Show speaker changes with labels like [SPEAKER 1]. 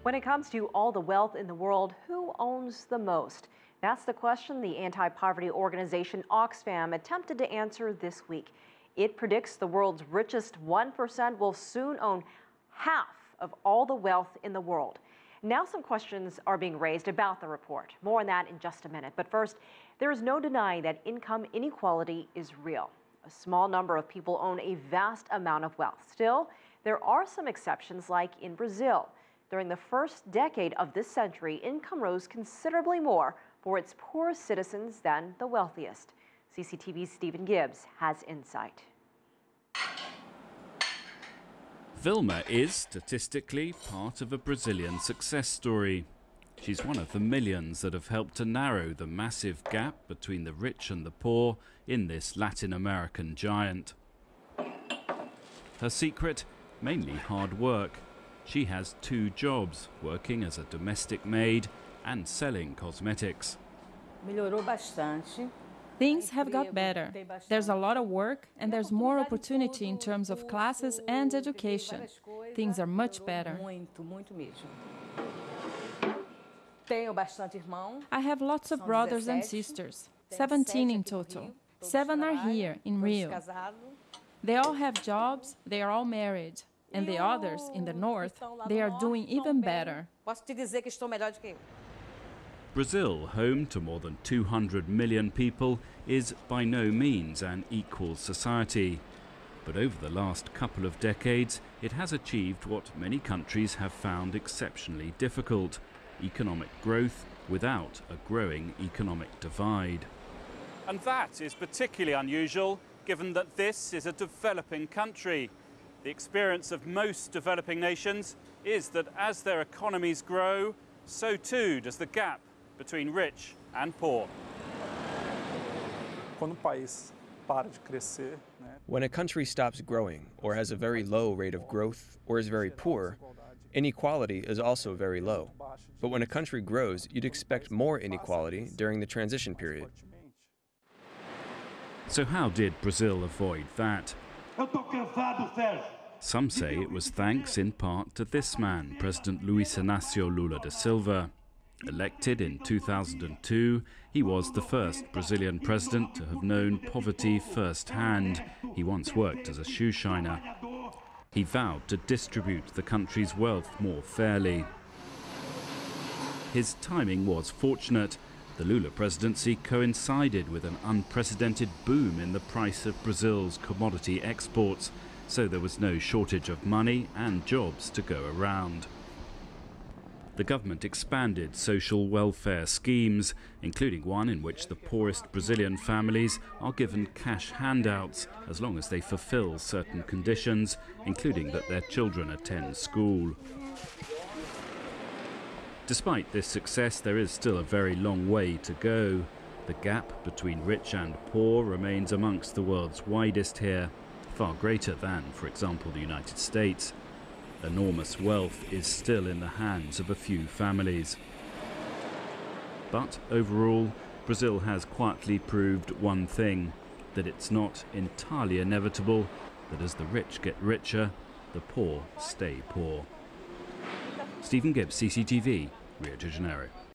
[SPEAKER 1] When it comes to all the wealth in the world, who owns the most? That's the question the anti-poverty organization Oxfam attempted to answer this week. It predicts the world's richest 1% will soon own half of all the wealth in the world. Now some questions are being raised about the report. More on that in just a minute. But first, there is no denying that income inequality is real. A small number of people own a vast amount of wealth. Still, there are some exceptions, like in Brazil. During the first decade of this century, income rose considerably more for its poorest citizens than the wealthiest. CCTV's Stephen Gibbs has insight.
[SPEAKER 2] Vilma is, statistically, part of a Brazilian success story. She's one of the millions that have helped to narrow the massive gap between the rich and the poor in this Latin American giant. Her secret? Mainly hard work. She has 2 jobs, working as a domestic maid and selling cosmetics.
[SPEAKER 3] Things have got better. There's a lot of work and there's more opportunity in terms of classes and education. Things are much better. I have lots of brothers and sisters, 17 in total. 7 are here in Rio. They all have jobs, they are all married. And the others, in the north, they are doing even better.
[SPEAKER 2] Brazil, home to more than 200 million people, is by no means an equal society. But over the last couple of decades, it has achieved what many countries have found exceptionally difficult: economic growth without a growing economic divide.
[SPEAKER 4] And that is particularly unusual, given that this is a developing country. The experience of most developing nations is that as their economies grow, so too does the gap between rich and poor.
[SPEAKER 5] When a country stops growing, or has a very low rate of growth, or is very poor, inequality is also very low. But when a country grows, you'd expect more inequality during the transition period.
[SPEAKER 2] So how did Brazil avoid that? Some say it was thanks in part to this man, President Luiz Inácio Lula da Silva. Elected in 2002, he was the first Brazilian president to have known poverty firsthand. He once worked as a shoe shiner. He vowed to distribute the country's wealth more fairly. His timing was fortunate. The Lula presidency coincided with an unprecedented boom in the price of Brazil's commodity exports, so there was no shortage of money and jobs to go around. The government expanded social welfare schemes, including one in which the poorest Brazilian families are given cash handouts as long as they fulfill certain conditions, including that their children attend school. Despite this success, there is still a very long way to go. The gap between rich and poor remains amongst the world's widest here, far greater than, for example, the United States. Enormous wealth is still in the hands of a few families. But overall, Brazil has quietly proved one thing: that it's not entirely inevitable that as the rich get richer, the poor stay poor. Stephen Gibbs, CCTV, Rio de Janeiro.